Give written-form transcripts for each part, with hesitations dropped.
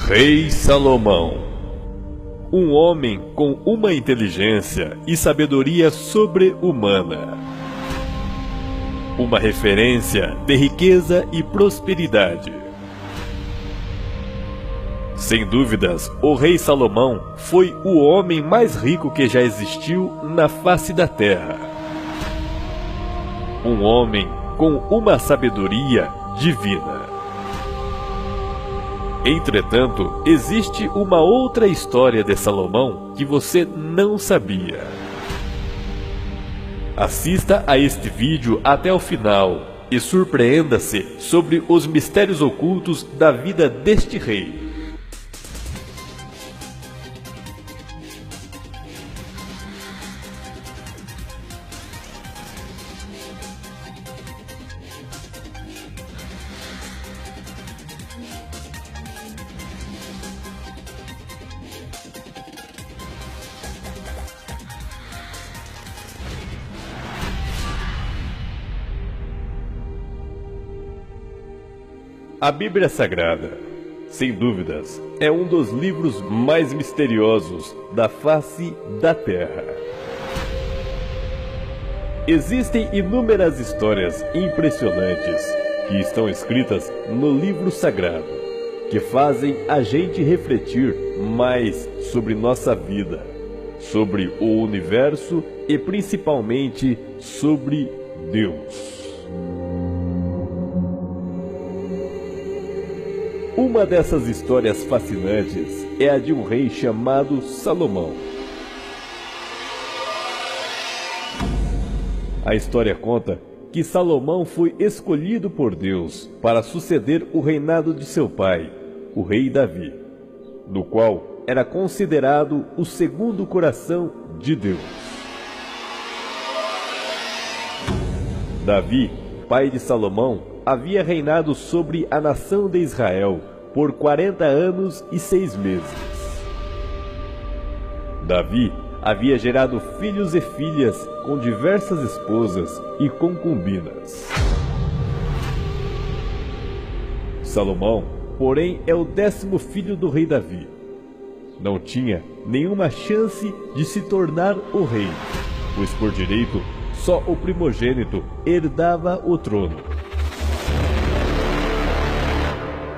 Rei Salomão, um homem com uma inteligência e sabedoria sobre-humana, uma referência de riqueza e prosperidade. Sem dúvidas, o rei Salomão foi o homem mais rico que já existiu na face da terra. Um homem com uma sabedoria divina. Entretanto, existe uma outra história de Salomão que você não sabia. Assista a este vídeo até o final e surpreenda-se sobre os mistérios ocultos da vida deste rei. A Bíblia Sagrada, sem dúvidas, é um dos livros mais misteriosos da face da Terra. Existem inúmeras histórias impressionantes que estão escritas no livro sagrado, que fazem a gente refletir mais sobre nossa vida, sobre o universo e principalmente sobre Deus. Uma dessas histórias fascinantes é a de um rei chamado Salomão. A história conta que Salomão foi escolhido por Deus para suceder o reinado de seu pai, o rei Davi, no qual era considerado o segundo coração de Deus. Davi, pai de Salomão, havia reinado sobre a nação de Israel por 40 anos e 6 meses. Davi havia gerado filhos e filhas com diversas esposas e concubinas. Salomão, porém, é o 10º filho do rei Davi. Não tinha nenhuma chance de se tornar o rei, pois por direito só o primogênito herdava o trono.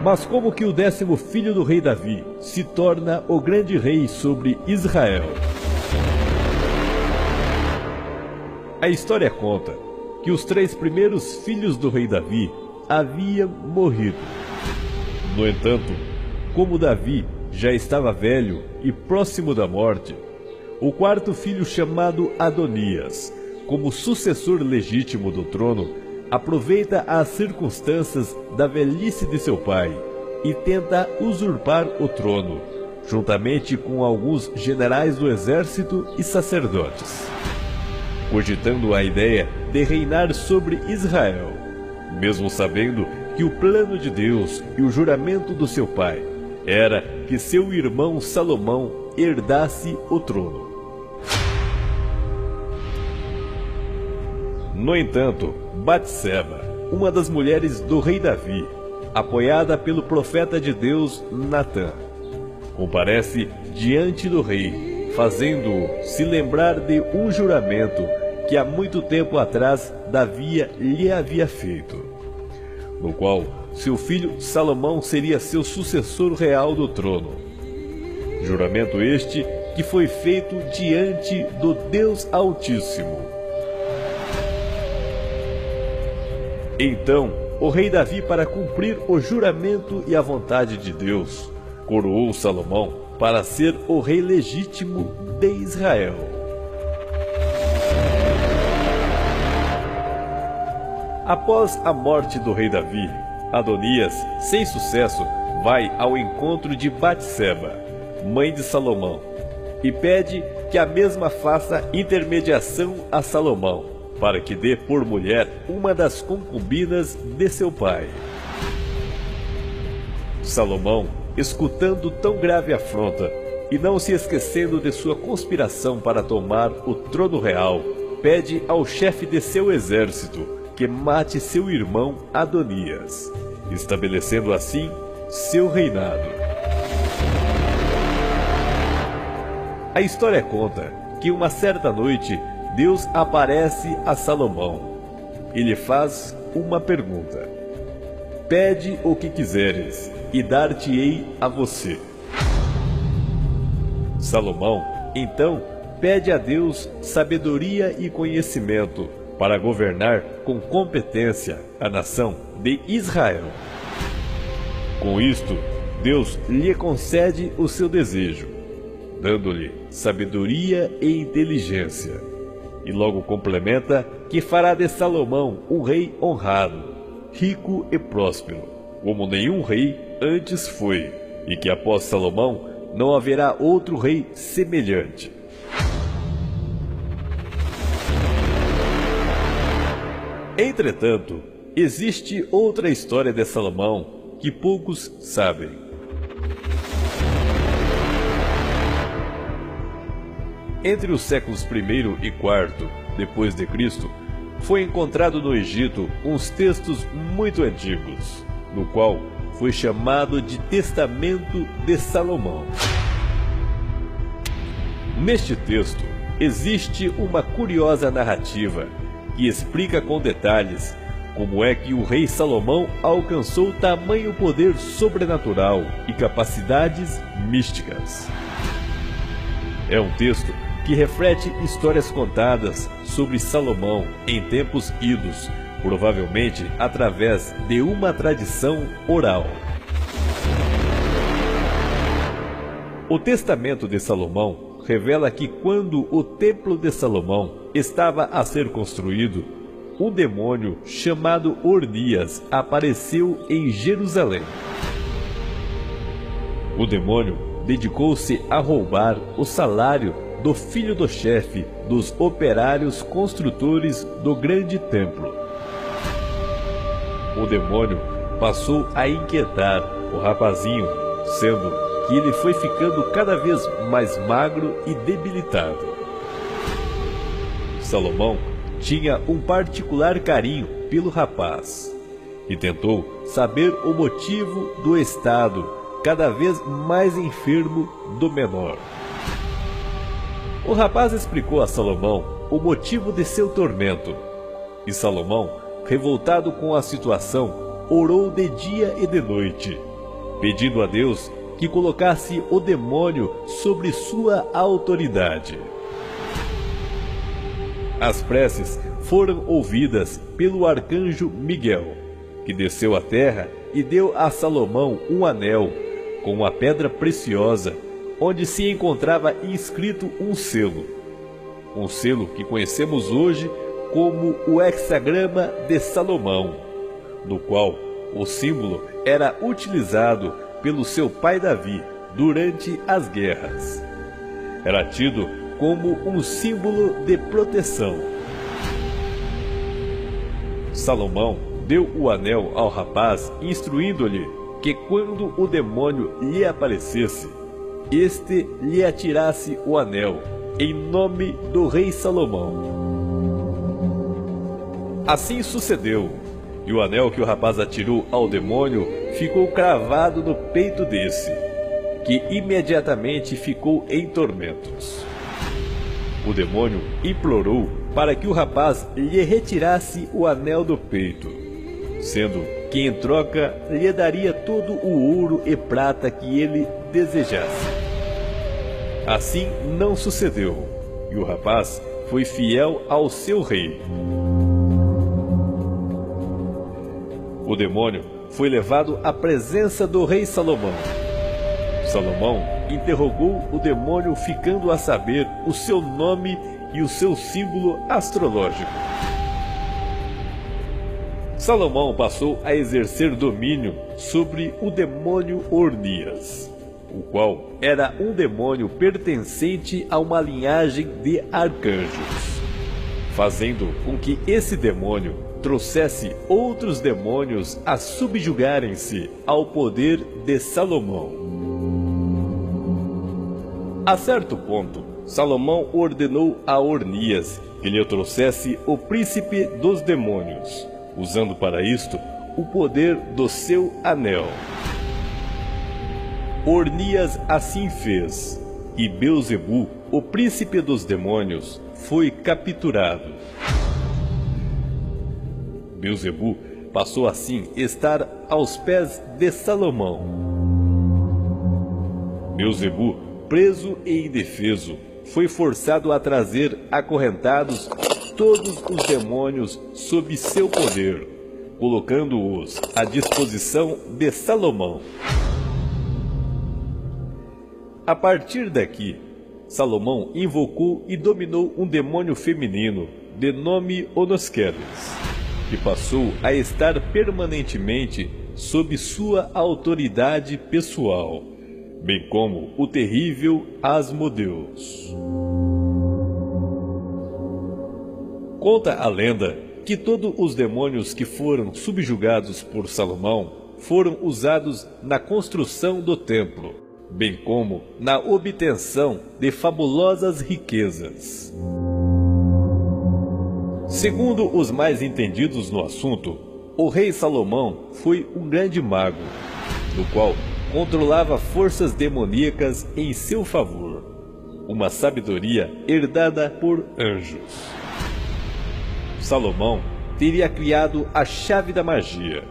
Mas como que o 10º filho do rei Davi se torna o grande rei sobre Israel? A história conta que os 3 primeiros filhos do rei Davi haviam morrido. No entanto, como Davi já estava velho e próximo da morte, o 4º filho, chamado Adonias, como sucessor legítimo do trono, aproveita as circunstâncias da velhice de seu pai e tenta usurpar o trono, juntamente com alguns generais do exército e sacerdotes, cogitando a ideia de reinar sobre Israel, mesmo sabendo que o plano de Deus e o juramento do seu pai era que seu irmão Salomão herdasse o trono. No entanto, Batseba, uma das mulheres do rei Davi, apoiada pelo profeta de Deus Natã, comparece diante do rei, fazendo-o se lembrar de um juramento que há muito tempo atrás Davi lhe havia feito, no qual seu filho Salomão seria seu sucessor real do trono. Juramento este que foi feito diante do Deus Altíssimo. Então, o rei Davi, para cumprir o juramento e a vontade de Deus, coroou Salomão para ser o rei legítimo de Israel. Após a morte do rei Davi, Adonias, sem sucesso, vai ao encontro de Batseba, mãe de Salomão, e pede que a mesma faça intermediação a Salomão, para que dê por mulher uma das concubinas de seu pai. Salomão, escutando tão grave afronta e não se esquecendo de sua conspiração para tomar o trono real, pede ao chefe de seu exército que mate seu irmão Adonias, estabelecendo assim seu reinado. A história conta que uma certa noite Deus aparece a Salomão e lhe faz uma pergunta: pede o que quiseres e dar-te-ei a você. Salomão, então, pede a Deus sabedoria e conhecimento para governar com competência a nação de Israel. Com isto, Deus lhe concede o seu desejo, dando-lhe sabedoria e inteligência. E logo complementa que fará de Salomão um rei honrado, rico e próspero, como nenhum rei antes foi, e que após Salomão não haverá outro rei semelhante. Entretanto, existe outra história de Salomão que poucos sabem. Entre os séculos I e IV depois de Cristo, foi encontrado no Egito uns textos muito antigos, no qual foi chamado de Testamento de Salomão. Neste texto, existe uma curiosa narrativa que explica com detalhes como é que o rei Salomão alcançou tamanho poder sobrenatural e capacidades místicas. É um texto que reflete histórias contadas sobre Salomão em tempos idos, provavelmente através de uma tradição oral. O Testamento de Salomão revela que quando o Templo de Salomão estava a ser construído, um demônio chamado Ornias apareceu em Jerusalém. O demônio dedicou-se a roubar o salário do filho do chefe dos operários construtores do grande templo. O demônio passou a inquietar o rapazinho, sendo que ele foi ficando cada vez mais magro e debilitado. Salomão tinha um particular carinho pelo rapaz e tentou saber o motivo do estado cada vez mais enfermo do menor. O rapaz explicou a Salomão o motivo de seu tormento, e Salomão, revoltado com a situação, orou de dia e de noite, pedindo a Deus que colocasse o demônio sobre sua autoridade. As preces foram ouvidas pelo arcanjo Miguel, que desceu à terra e deu a Salomão um anel com uma pedra preciosa, onde se encontrava inscrito um selo que conhecemos hoje como o hexagrama de Salomão, no qual o símbolo era utilizado pelo seu pai Davi durante as guerras. Era tido como um símbolo de proteção. Salomão deu o anel ao rapaz, instruindo-lhe que quando o demônio lhe aparecesse, este lhe atirasse o anel, em nome do rei Salomão. Assim sucedeu, e o anel que o rapaz atirou ao demônio ficou cravado no peito desse, que imediatamente ficou em tormentos. O demônio implorou para que o rapaz lhe retirasse o anel do peito, sendo que em troca lhe daria todo o ouro e prata que ele desejasse. Assim não sucedeu, e o rapaz foi fiel ao seu rei. O demônio foi levado à presença do rei Salomão. Salomão interrogou o demônio, ficando a saber o seu nome e o seu símbolo astrológico. Salomão passou a exercer domínio sobre o demônio Ornias, o qual era um demônio pertencente a uma linhagem de arcanjos, fazendo com que esse demônio trouxesse outros demônios a subjugarem-se ao poder de Salomão. A certo ponto, Salomão ordenou a Ornias que lhe trouxesse o príncipe dos demônios, usando para isto o poder do seu anel. Ornias assim fez, e Beelzebu, o príncipe dos demônios, foi capturado. Beelzebu passou assim a estar aos pés de Salomão. Beelzebu, preso e indefeso, foi forçado a trazer acorrentados todos os demônios sob seu poder, colocando-os à disposição de Salomão. A partir daqui, Salomão invocou e dominou um demônio feminino de nome Onosqueles, que passou a estar permanentemente sob sua autoridade pessoal, bem como o terrível Asmodeus. Conta a lenda que todos os demônios que foram subjugados por Salomão foram usados na construção do templo, bem como na obtenção de fabulosas riquezas. Segundo os mais entendidos no assunto, o rei Salomão foi um grande mago, do qual controlava forças demoníacas em seu favor, uma sabedoria herdada por anjos. Salomão teria criado a chave da magia,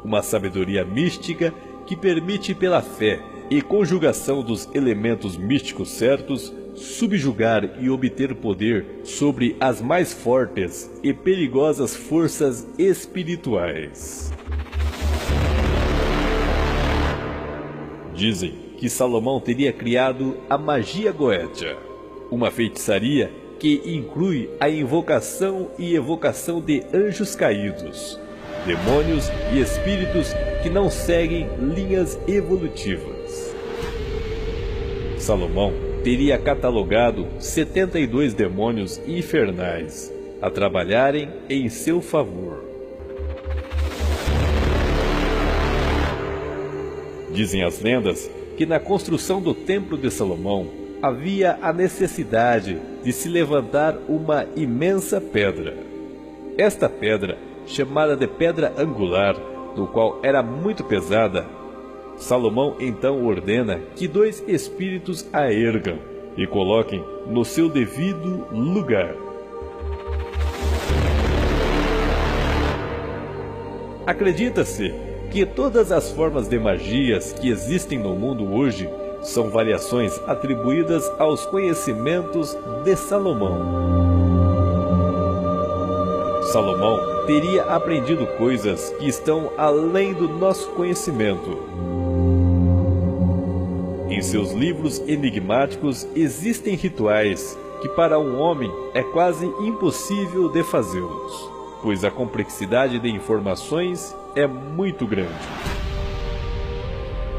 uma sabedoria mística que permite, pela fé e conjugação dos elementos místicos certos, subjugar e obter poder sobre as mais fortes e perigosas forças espirituais. Dizem que Salomão teria criado a magia goétia, uma feitiçaria que inclui a invocação e evocação de anjos caídos, demônios e espíritos que não seguem linhas evolutivas. Salomão teria catalogado 72 demônios infernais a trabalharem em seu favor. Dizem as lendas que na construção do Templo de Salomão havia a necessidade de se levantar uma imensa pedra. Esta pedra, chamada de pedra angular, do qual era muito pesada, Salomão então ordena que 2 espíritos a ergam e coloquem no seu devido lugar. Acredita-se que todas as formas de magias que existem no mundo hoje são variações atribuídas aos conhecimentos de Salomão. Salomão teria aprendido coisas que estão além do nosso conhecimento. Em seus livros enigmáticos existem rituais que para um homem é quase impossível de fazê-los, pois a complexidade de informações é muito grande.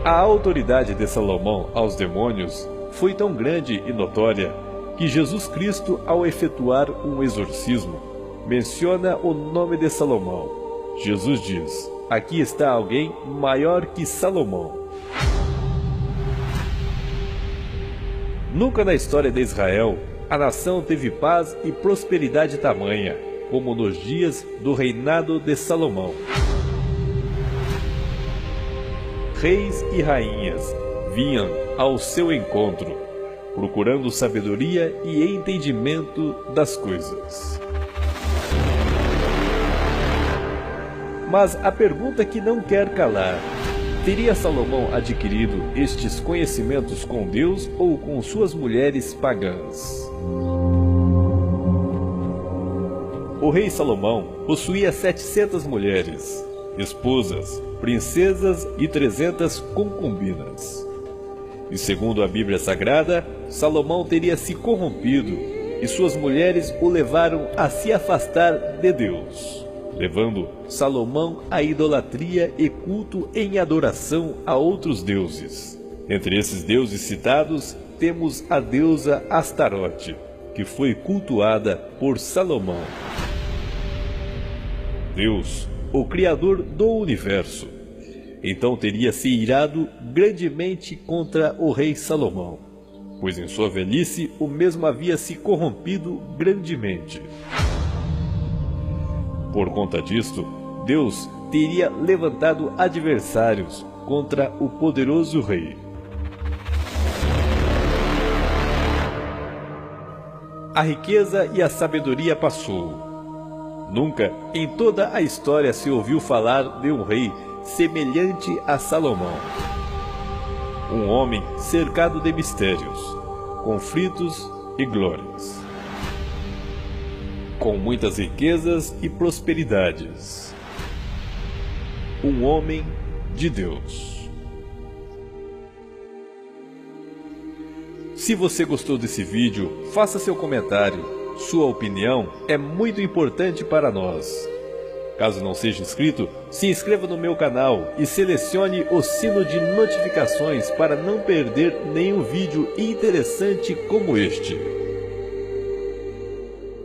A autoridade de Salomão aos demônios foi tão grande e notória que Jesus Cristo, ao efetuar um exorcismo, menciona o nome de Salomão. Jesus diz: "Aqui está alguém maior que Salomão." Nunca na história de Israel a nação teve paz e prosperidade tamanha como nos dias do reinado de Salomão. Reis e rainhas vinham ao seu encontro, procurando sabedoria e entendimento das coisas. Mas a pergunta que não quer calar: teria Salomão adquirido estes conhecimentos com Deus ou com suas mulheres pagãs? O rei Salomão possuía 700 mulheres, esposas, princesas e 300 concubinas. E segundo a Bíblia Sagrada, Salomão teria se corrompido e suas mulheres o levaram a se afastar de Deus, levando Salomão à idolatria e culto em adoração a outros deuses. Entre esses deuses citados, temos a deusa Astarote, que foi cultuada por Salomão. Deus, o Criador do universo, então teria se irado grandemente contra o rei Salomão, pois em sua velhice o mesmo havia se corrompido grandemente. Por conta disto, Deus teria levantado adversários contra o poderoso rei. a riqueza e a sabedoria passou. Nunca em toda a história se ouviu falar de um rei semelhante a Salomão. Um homem cercado de mistérios, conflitos e glórias, com muitas riquezas e prosperidades. Um homem de Deus. Se você gostou desse vídeo, faça seu comentário. Sua opinião é muito importante para nós. Caso não seja inscrito, se inscreva no meu canal e selecione o sino de notificações para não perder nenhum vídeo interessante como este.